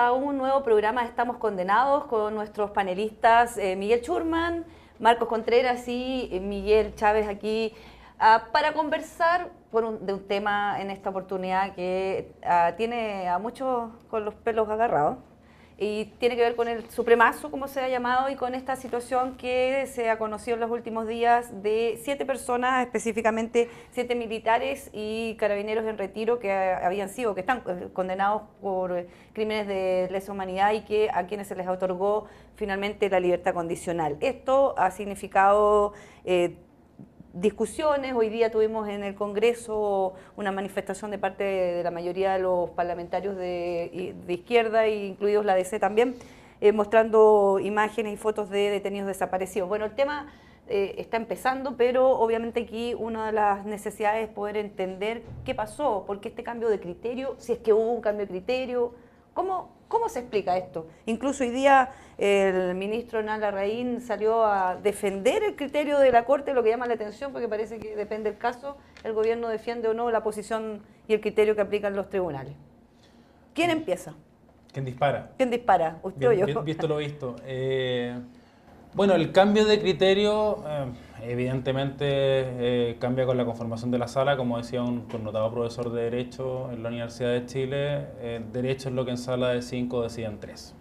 a un nuevo programa Estamos Condenados con nuestros panelistas Miguel Schurman, Marcos Contreras y Miguel Chávez aquí para conversar de un tema en esta oportunidad que tiene a muchos con los pelos agarrados y tiene que ver con el supremazo, como se ha llamado, y con esta situación que se ha conocido en los últimos días de 7 personas, específicamente 7 militares y carabineros en retiro que están condenados por crímenes de lesa humanidad y a quienes se les otorgó finalmente la libertad condicional. Esto ha significado discusiones. Hoy día tuvimos en el Congreso una manifestación de parte de la mayoría de los parlamentarios de izquierda, incluidos la DC también, mostrando imágenes y fotos de detenidos desaparecidos. Bueno, el tema está empezando, pero obviamente aquí una de las necesidades es poder entender qué pasó, por qué este cambio de criterio, si es que hubo un cambio de criterio, ¿cómo se explica esto? Incluso hoy día el ministro Hernán Larraín salió a defender el criterio de la Corte, lo que llama la atención, porque parece que depende del caso, el gobierno defiende o no la posición y el criterio que aplican los tribunales. ¿Quién empieza? ¿Quién dispara? ¿Quién dispara? ¿Usted o yo? Visto lo visto. Bueno, el cambio de criterio evidentemente cambia con la conformación de la sala. Como decía un connotado profesor de Derecho en la Universidad de Chile, Derecho es lo que en sala de 5 deciden 3.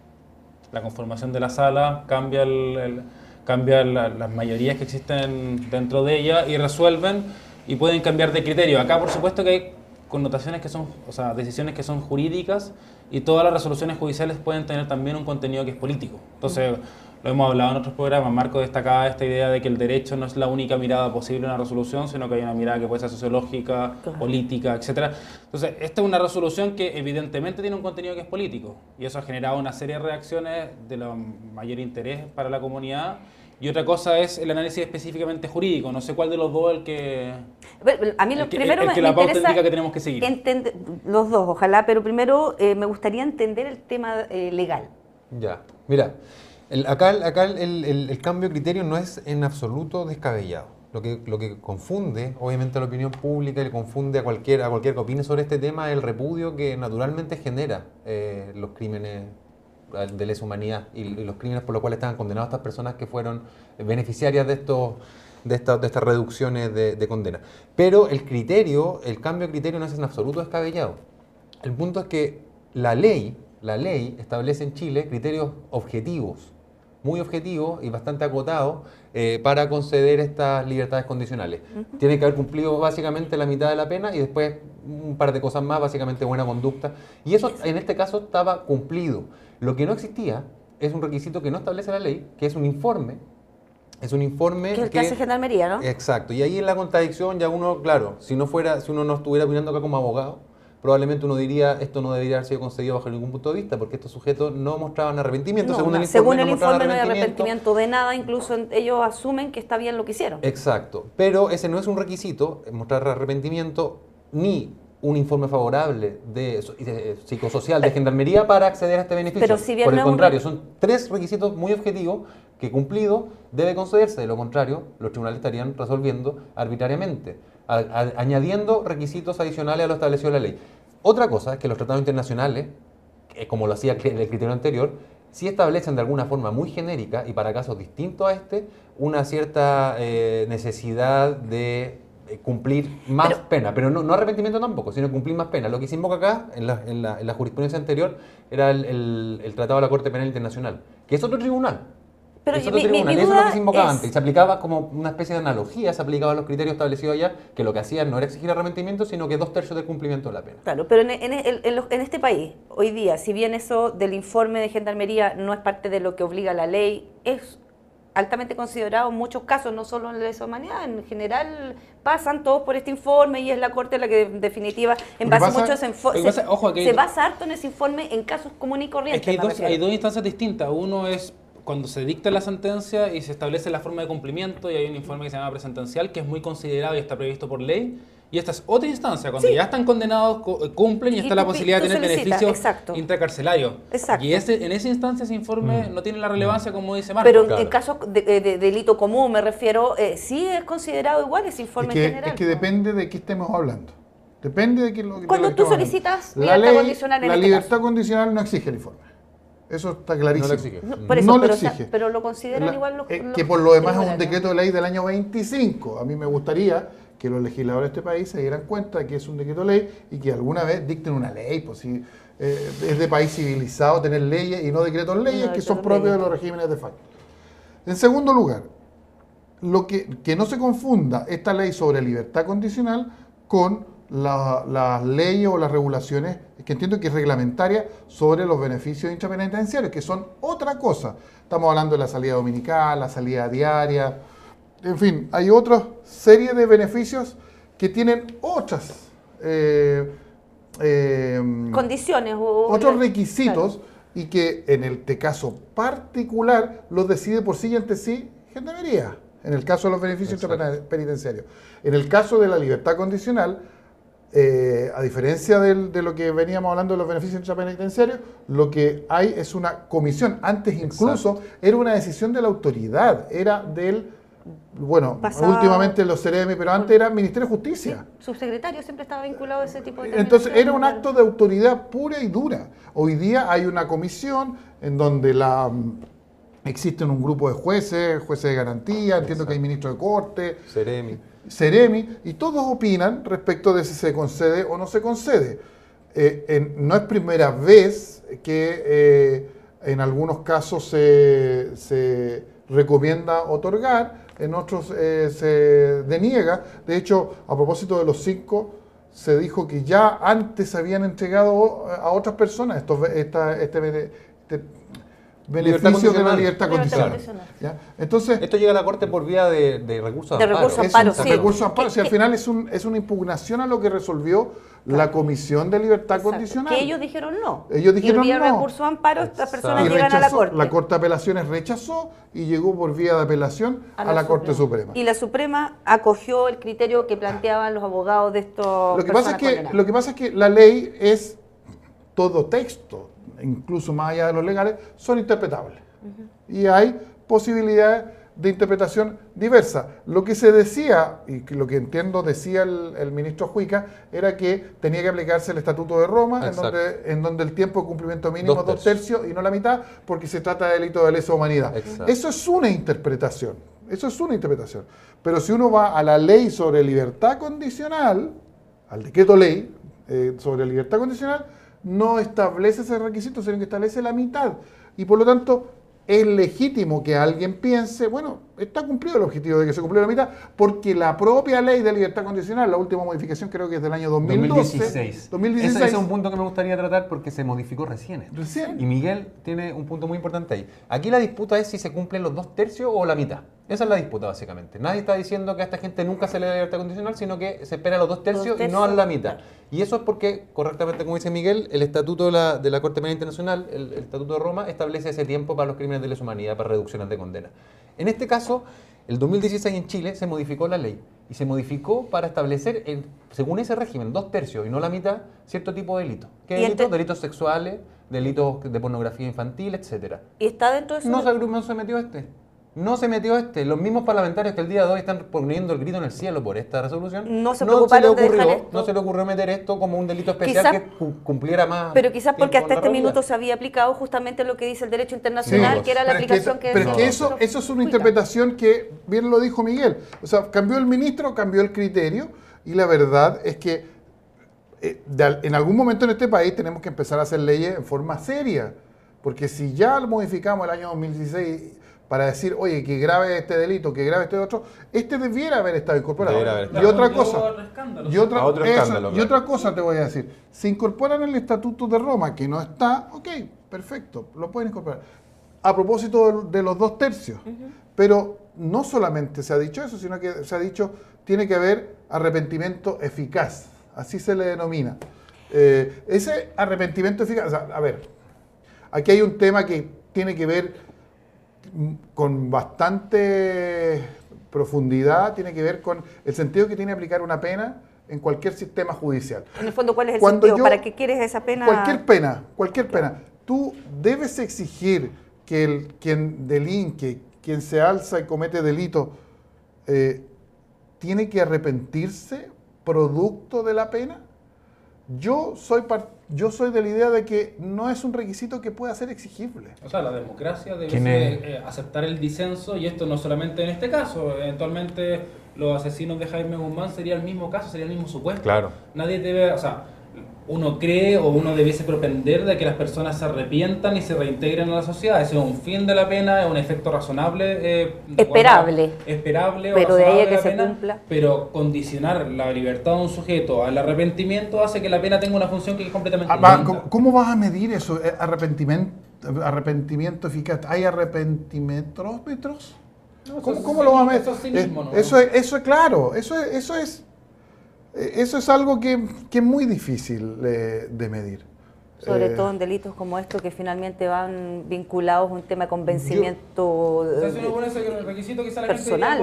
La conformación de la sala cambia, las mayorías que existen dentro de ella y resuelven y pueden cambiar de criterio. Acá por supuesto que hay connotaciones que son, decisiones que son jurídicas, y todas las resoluciones judiciales pueden tener también un contenido que es político. Entonces, lo hemos hablado en otros programas, Marco destacaba esta idea de que el derecho no es la única mirada posible en una resolución, sino que hay una mirada que puede ser sociológica, política, etc. Entonces, esta es una resolución que evidentemente tiene un contenido que es político, y eso ha generado una serie de reacciones de mayor interés para la comunidad. Y otra cosa es el análisis específicamente jurídico. No sé cuál de los dos el que... A mí primero me la pauta interesa indica que tenemos que seguir. Los dos, ojalá, pero primero me gustaría entender el tema legal. Ya, mira, acá el cambio de criterio no es en absoluto descabellado. Lo que confunde, obviamente, a la opinión pública y le confunde a cualquiera que opine sobre este tema es el repudio que naturalmente genera los crímenes de lesa humanidad y los crímenes por los cuales estaban condenadas estas personas que fueron beneficiarias de estas reducciones de condena. Pero el cambio de criterio no es en absoluto descabellado. El punto es que la ley establece en Chile criterios objetivos, muy objetivos y bastante acotados para conceder estas libertades condicionales. Tiene que haber cumplido básicamente la mitad de la pena y después un par de cosas más, básicamente buena conducta. Y eso en este caso estaba cumplido. Lo que no existía es un requisito que no establece la ley, que es un informe. Es un informe que es el que hace Gendarmería, ¿no? Exacto. Y ahí en la contradicción ya uno, claro, si uno no estuviera opinando acá como abogado, probablemente uno diría, esto no debería haber sido concedido bajo ningún punto de vista, porque estos sujetos no mostraban arrepentimiento. Según el informe no hay arrepentimiento de nada, incluso ellos asumen que está bien lo que hicieron. Exacto, pero ese no es un requisito, mostrar arrepentimiento, ni un informe favorable psicosocial de Gendarmería para acceder a este beneficio. Pero si bien por el contrario, son 3 requisitos muy objetivos que cumplido debe concederse, de lo contrario los tribunales estarían resolviendo arbitrariamente, añadiendo requisitos adicionales a lo establecido en la ley. Otra cosa es que los tratados internacionales, como lo hacía el criterio anterior, sí establecen de alguna forma muy genérica y para casos distintos a este, una cierta necesidad de cumplir más pena, pero no arrepentimiento tampoco, sino cumplir más pena. Lo que se invoca acá, en la jurisprudencia anterior, era el Tratado de la Corte Penal Internacional, que es otro tribunal. Pero eso es lo que se invocaba antes, y se aplicaba como una especie de analogía, se aplicaba a los criterios establecidos allá, que lo que hacían no era exigir arrepentimiento, sino que 2/3 del cumplimiento de la pena. Claro, pero en este país, hoy día, si bien eso del informe de Gendarmería no es parte de lo que obliga la ley, es altamente considerado en muchos casos, no solo en la lesa humanidad, en general pasan todos por este informe y es la Corte la que en definitiva, en base mucho a ese informe, se basa harto en ese informe en casos comunes y corrientes. Es que hay dos instancias distintas. Uno es cuando se dicta la sentencia y se establece la forma de cumplimiento y hay un informe que se llama presentencial que es muy considerado y está previsto por ley. Y esta es otra instancia, cuando ya están condenados, cumplen y está la posibilidad de tener beneficios intracarcelarios. Exacto. Y en esa instancia ese informe no tiene la relevancia como dice Marco. Pero en casos de delito común, me refiero, sí es considerado igual ese informe en general. Es que depende de qué estemos hablando. Depende de qué lo que Cuando tú solicitas la libertad condicional en la este libertad caso. condicional no exige el informe. Eso está clarísimo. No lo exige. Por eso, No lo pero, exige. pero lo consideran igual los que por lo demás es un liberales. decreto de ley del año 25. A mí me gustaría que los legisladores de este país se dieran cuenta de que es un decreto de ley y que alguna vez dicten una ley. Pues si es de país civilizado tener leyes y no decretos leyes No, que son decretos propios de leyes. los regímenes de facto. En segundo lugar, que no se confunda esta ley sobre libertad condicional con las leyes o las regulaciones, que entiendo que es reglamentaria, sobre los beneficios intrapenitenciarios, que son otra cosa. Estamos hablando de la salida dominical, la salida diaria, en fin, hay otra serie de beneficios que tienen otras Condiciones o otros requisitos y que en este caso particular los decide por sí y ante sí Gendarmería, en el caso de los beneficios penitenciarios. En el caso de la libertad condicional, a diferencia de lo que veníamos hablando de los beneficios intrapenitenciarios, lo que hay es una comisión. Antes incluso era una decisión de la autoridad, era del, bueno, Pasaba- últimamente los CEREMI, pero antes era Ministerio de Justicia. subsecretario siempre estaba vinculado a ese tipo de Entonces era un determinaciones. acto de autoridad pura y dura. Hoy día hay una comisión en donde existen un grupo de jueces de garantía, entiendo que hay ministro de corte, Ceremi, y todos opinan respecto de si se concede o no se concede. No es primera vez que en algunos casos se recomienda otorgar, en otros se deniega. De hecho, a propósito de los 5, se dijo que ya antes habían entregado a otras personas beneficios de la libertad condicional. ¿Ya? Entonces, Esto llega a la Corte por vía de recursos De amparo. recursos es amparo, un sí. recurso amparo. Si al final es una impugnación a lo que resolvió la Comisión de Libertad Exacto. Condicional. Que ellos dijeron no. Ellos dijeron y vía no. recurso amparo, estas Exacto. personas Y llegan a la rechazó, Corte. la Corte de Apelaciones rechazó y llegó por vía de apelación a la Corte Suprema. Y la Suprema acogió el criterio que planteaban los abogados de estos Lo que pasa es que la ley es todo texto, incluso más allá de los legales, son interpretables. Y hay posibilidades de interpretación diversa. Lo que se decía, y lo que entiendo decía el ministro Juica, era que tenía que aplicarse el Estatuto de Roma, en donde el tiempo de cumplimiento mínimo es 2/3 y no la mitad, porque se trata de delito de lesa humanidad. Exacto. Eso es una interpretación. Pero si uno va a la ley sobre libertad condicional, al decreto ley sobre libertad condicional, no establece ese requisito, sino que establece la mitad. Y por lo tanto, es legítimo que alguien piense, bueno, está cumplido el objetivo de que se cumplió la mitad, porque la propia ley de libertad condicional, la última modificación creo que es del año 2016. 2016. Ese es un punto que me gustaría tratar porque se modificó recién. Recién. Y Miguel tiene un punto muy importante ahí. Aquí la disputa es si se cumplen los 2/3 o la mitad. Esa es la disputa básicamente. Nadie está diciendo que a esta gente nunca se le da libertad condicional, sino que se espera los 2/3 y no a la mitad. Y eso es porque, correctamente como dice Miguel, el Estatuto de la Corte Penal Internacional, el Estatuto de Roma, establece ese tiempo para los crímenes de lesa humanidad, para reducciones de condena. En este caso, el 2016 en Chile se modificó la ley y se modificó para establecer, según ese régimen, 2/3 y no la mitad, cierto tipo de delitos. ¿Qué delitos? Delitos sexuales, delitos de pornografía infantil, etcétera. ¿Y está dentro de eso? No se metió No se metió Los mismos parlamentarios que el día de hoy están poniendo el grito en el cielo por esta resolución, No se preocuparon de dejar esto. no se le ocurrió meter esto como un delito especial Quizás- que cumpliera más. Pero quizás porque tiempo hasta en la este realidad. minuto se había aplicado justamente lo que dice el derecho internacional, Sí, que era la Pero es aplicación que... pero es que eso es una interpretación que, bien lo dijo Miguel, o sea, cambió el ministro, cambió el criterio, y la verdad es que en algún momento en este país tenemos que empezar a hacer leyes en forma seria, porque si ya lo modificamos el año 2016 para decir, oye, que grave este delito, que grave este otro, debiera haber estado incorporado. Debiera haber estado. Y otra Claro, cosa, llevó otro escándalo. y otra, A otro eso, escándalo, y claro. otra cosa te voy a decir, se incorporan en el Estatuto de Roma, que no está, ok, perfecto, lo pueden incorporar. A propósito de los 2/3, pero no solamente se ha dicho eso, sino que se ha dicho, tiene que haber arrepentimiento eficaz, así se le denomina. Ese arrepentimiento eficaz, o sea, a ver, aquí hay un tema que tiene que ver con bastante profundidad, tiene que ver con el sentido que tiene aplicar una pena en cualquier sistema judicial. En el fondo, ¿cuál es el Cuando sentido? yo- ¿Para qué quieres esa pena? Cualquier pena. Tú debes exigir que quien delinque, quien se alza y comete delito, tiene que arrepentirse producto de la pena. Yo soy de la idea de que no es un requisito que pueda ser exigible. O sea, la democracia debe aceptar el disenso, y esto no solamente en este caso, eventualmente los asesinos de Jaime Guzmán sería el mismo caso, sería el mismo supuesto. Claro. Nadie debe, o sea, uno cree o uno debiese propender de que las personas se arrepientan y se reintegren a la sociedad. Ese es un fin de la pena, es un efecto razonable. Esperable. Esperable pero o de ahí razonable a que la se pena, cumpla. pero condicionar la libertad de un sujeto al arrepentimiento hace que la pena tenga una función que es completamente ¿Cómo vas a medir eso? Arrepentimiento eficaz. ¿Hay arrepentimetrómetros? ¿Cómo lo vas a medir? Eso es cinismo, ¿no? Eso es claro, eso es algo que es muy difícil de medir. Sobre todo en delitos como estos que finalmente van vinculados a un tema de convencimiento personal.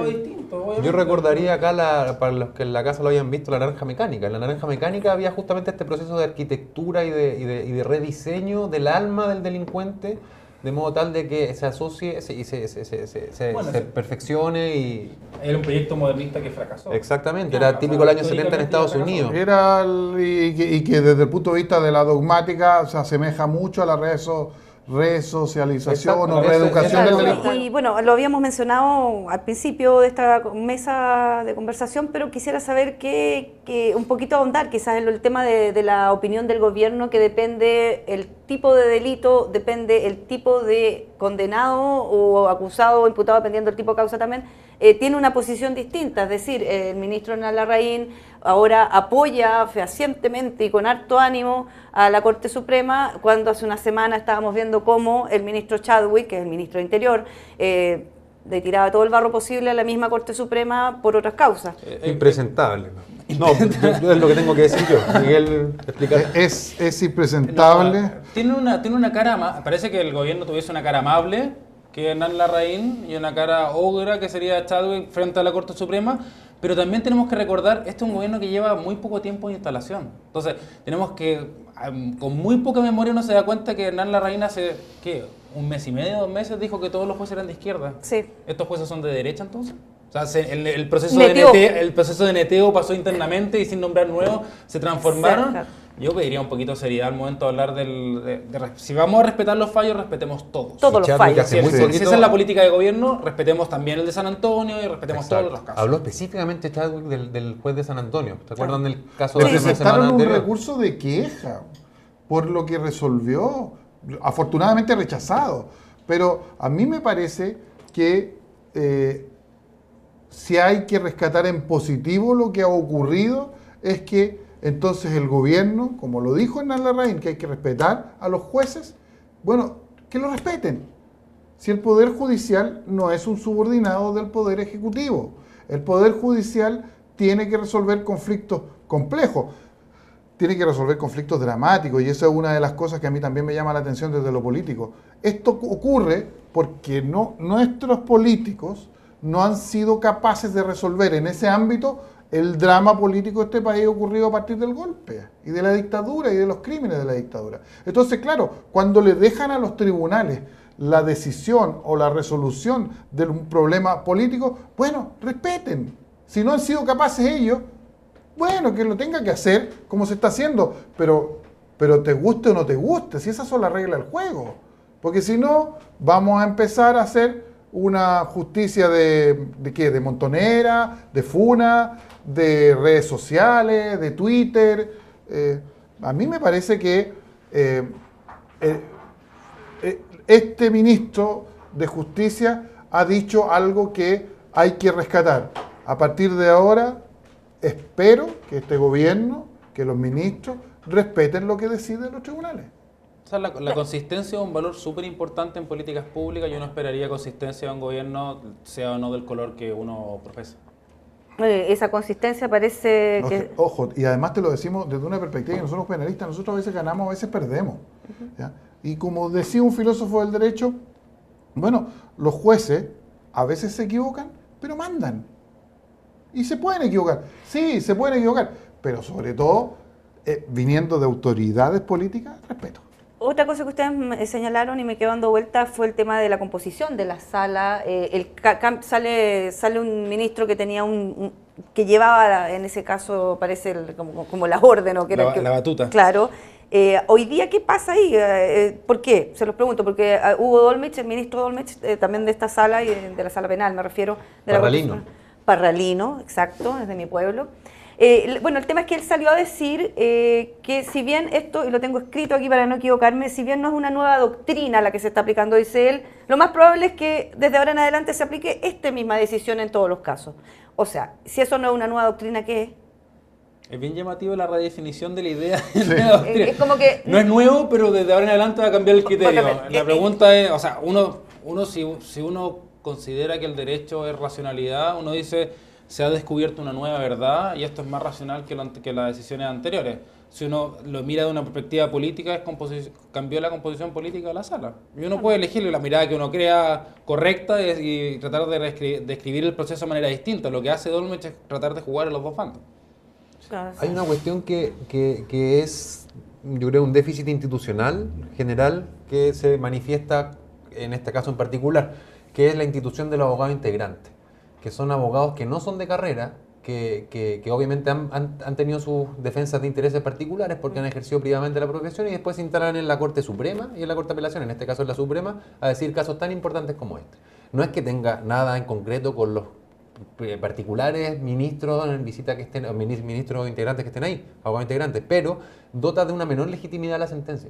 Yo recordaría acá, para los que en la casa lo hayan visto, la naranja mecánica. En la naranja mecánica había justamente este proceso de arquitectura y de rediseño del alma del delincuente, de modo tal de que se asocie y se perfeccione y... Era un proyecto modernista que fracasó. Exactamente, era típico del año 70 en Estados Unidos. Y que desde el punto de vista de la dogmática se asemeja mucho a la resocialización o reeducación del delincuente. Y bueno, lo habíamos mencionado al principio de esta mesa de conversación, pero quisiera saber que un poquito ahondar quizás en el tema de la opinión del gobierno, que depende el tipo de delito, depende el tipo de condenado o acusado o imputado, dependiendo del tipo de causa también, tiene una posición distinta. Es decir, el ministro Hernán Larraín ahora apoya fehacientemente y con harto ánimo a la Corte Suprema, cuando hace una semana estábamos viendo cómo el ministro Chadwick, que es el ministro de Interior, le tiraba todo el barro posible a la misma Corte Suprema por otras causas. Impresentable. No, es lo que tengo que decir yo. Miguel, explicar. Es impresentable. No, tiene una cara, parece que el gobierno tuviese una cara amable, que Hernán Larraín, y una cara ogra, que sería Chadwick frente a la Corte Suprema. Pero también tenemos que recordar, este es un gobierno que lleva muy poco tiempo de instalación. Entonces, tenemos que, con muy poca memoria uno se da cuenta que Hernán Larraín hace, ¿qué? ¿Un mes y medio, 2 meses? Dijo que todos los jueces eran de izquierda. Sí. ¿Estos jueces son de derecha entonces? O sea, el proceso de neteo pasó internamente y sin nombrar nuevos se transformaron. Sí, claro. Yo pediría un poquito de seriedad al momento de hablar si vamos a respetar los fallos, respetemos todos. Todos los fallos. Si esa es la política de gobierno, respetemos también el de San Antonio y respetemos todos los casos. Habló específicamente Chadwick del juez de San Antonio. ¿Se acuerdan del caso de la semana anterior? Presentaron un recurso de queja por lo que resolvió, afortunadamente rechazado. Pero a mí me parece que si hay que rescatar en positivo lo que ha ocurrido, es que entonces el gobierno, como lo dijo Hernán Larraín, que hay que respetar a los jueces, bueno, que lo respeten. Si el Poder Judicial no es un subordinado del Poder Ejecutivo, el Poder Judicial tiene que resolver conflictos complejos, tiene que resolver conflictos dramáticos, y esa es una de las cosas que a mí también me llama la atención desde lo político. Esto ocurre porque nuestros políticos no han sido capaces de resolver en ese ámbito el drama político de este país ocurrido a partir del golpe y de la dictadura y de los crímenes de la dictadura. Entonces, claro, cuando le dejan a los tribunales la decisión o la resolución de un problema político, bueno, respeten. Si no han sido capaces ellos, bueno, que lo tenga que hacer como se está haciendo, pero te guste o no te guste, si esas son las reglas del juego. Porque si no, vamos a empezar a hacer una justicia de ¿qué? De montonera, de funa, de redes sociales, de Twitter. A mí me parece que este ministro de Justicia ha dicho algo que hay que rescatar. A partir de ahora, espero que este gobierno, que los ministros, respeten lo que deciden los tribunales. O sea, la consistencia es un valor súper importante en políticas públicas y uno esperaría consistencia de un gobierno, sea o no del color que uno profesa. Esa consistencia parece que... Ojo, y además te lo decimos desde una perspectiva que nosotros penalistas, nosotros a veces ganamos, a veces perdemos. ¿Ya? Y como decía un filósofo del derecho, bueno, los jueces a veces se equivocan, pero mandan. Y se pueden equivocar, sí, se pueden equivocar, pero sobre todo, viniendo de autoridades políticas, respeto. Otra cosa que ustedes señalaron y me quedó dando vuelta fue el tema de la composición de la sala. Sale un ministro que tenía que llevaba, en ese caso, parece como la orden, o que era la batuta. Claro. Hoy día, ¿qué pasa ahí? ¿Por qué? Se los pregunto, porque Hugo Dolmich, el ministro Dolmich, también de esta sala, y de la sala penal, me refiero. Parralino. Parralino, exacto, es de mi pueblo. Bueno, el tema es que él salió a decir que si bien esto, y lo tengo escrito aquí para no equivocarme, si bien no es una nueva doctrina la que se está aplicando, dice él, lo más probable es que desde ahora en adelante se aplique esta misma decisión en todos los casos. O sea, si eso no es una nueva doctrina, ¿qué es? Es bien llamativo la redefinición de la idea. Sí. Es como que... No es nuevo, pero desde ahora en adelante va a cambiar el criterio. La pregunta es, o sea, si uno considera que el derecho es racionalidad, uno dice, se ha descubierto una nueva verdad y esto es más racional que las decisiones anteriores. Si uno lo mira de una perspectiva política, cambió la composición política de la sala. Y uno puede elegir la mirada que uno crea correcta y tratar de describir el proceso de manera distinta. Lo que hace Dolmech es tratar de jugar a los dos bandos. Hay una cuestión que es, yo creo, un déficit institucional general que se manifiesta en este caso en particular, que es la institución de los abogados integrantes, que son abogados que no son de carrera, que obviamente han tenido sus defensas de intereses particulares porque han ejercido privadamente la profesión y después se instalan en la Corte Suprema y en la Corte de Apelación, en este caso en la Suprema, a decir casos tan importantes como este. No es que tenga nada en concreto con los particulares ministros en visita que estén, ministros integrantes que estén ahí, abogados integrantes, pero dota de una menor legitimidad la sentencia.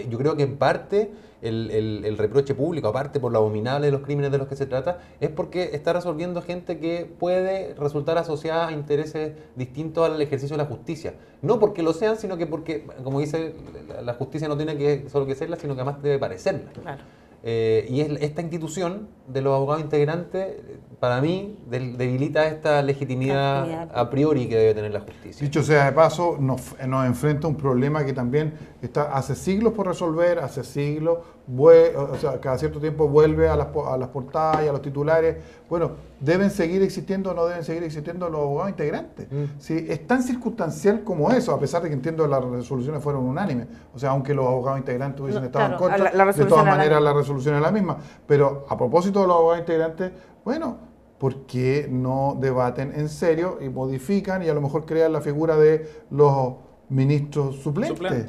Yo creo que en parte el reproche público, aparte por lo abominable de los crímenes de los que se trata, es porque está resolviendo gente que puede resultar asociada a intereses distintos al ejercicio de la justicia. No porque lo sean, sino que porque, como dice, la justicia no tiene que solo que serla, sino que además debe parecerla. Claro. Y esta institución de los abogados integrantes, para mí, debilita esta legitimidad a priori que debe tener la justicia. Dicho sea de paso, nos enfrenta un problema que también está hace siglos por resolver, hace siglos, o sea, cada cierto tiempo vuelve a las portadas y a los titulares. Bueno, ¿deben seguir existiendo o no deben seguir existiendo los abogados integrantes? Sí, es tan circunstancial como eso, a pesar de que entiendo que las resoluciones fueron unánimes. O sea, aunque los abogados integrantes hubiesen estado en contra, de todas maneras la resolución es la misma. Pero a propósito de los abogados integrantes, bueno, ¿por qué no debaten en serio y modifican y a lo mejor crean la figura de los ministros suplentes?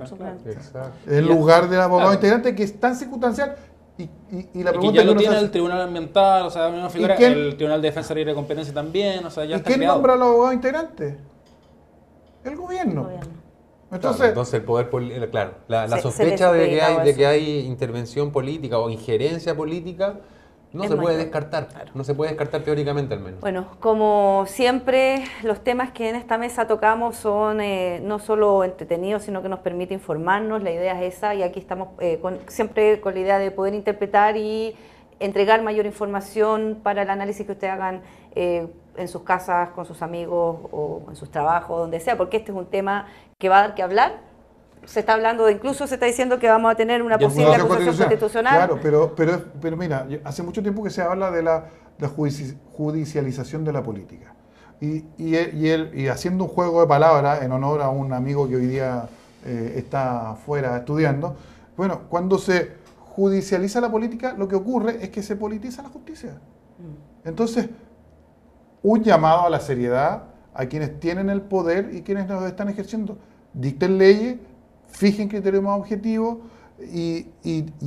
En lugar del abogado integrante, que es tan circunstancial. Y la pregunta que ya lo tiene el Tribunal Ambiental, o sea, una figura, el Tribunal de Defensa Libre de Competencia también, o sea, ya está creado. ¿Y quién nombra a los abogados integrantes? El gobierno. Entonces el poder político, claro, la sospecha de que hay intervención política o injerencia política no se puede descartar, no se puede descartar teóricamente al menos. Bueno, como siempre, los temas que en esta mesa tocamos son no solo entretenidos, sino que nos permite informarnos, la idea es esa, y aquí estamos siempre con la idea de poder interpretar y entregar mayor información para el análisis que ustedes hagan en sus casas, con sus amigos o en sus trabajos, donde sea, porque este es un tema que va a dar que hablar. Se está hablando, incluso se está diciendo que vamos a tener una posible acusación constitucional. Claro, pero mira, hace mucho tiempo que se habla de la judicialización de la política. Y haciendo un juego de palabras en honor a un amigo que hoy día está afuera estudiando, bueno, cuando se judicializa la política, lo que ocurre es que se politiza la justicia. Entonces, un llamado a la seriedad a quienes tienen el poder y quienes nos están ejerciendo. Dicten leyes, fijen criterios más objetivos y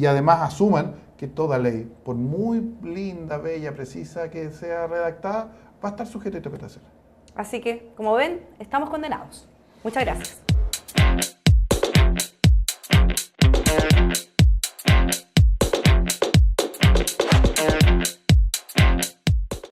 además asuman que toda ley, por muy linda, bella, precisa que sea redactada, va a estar sujeta a interpretación. Así que, como ven, estamos condenados. Muchas gracias.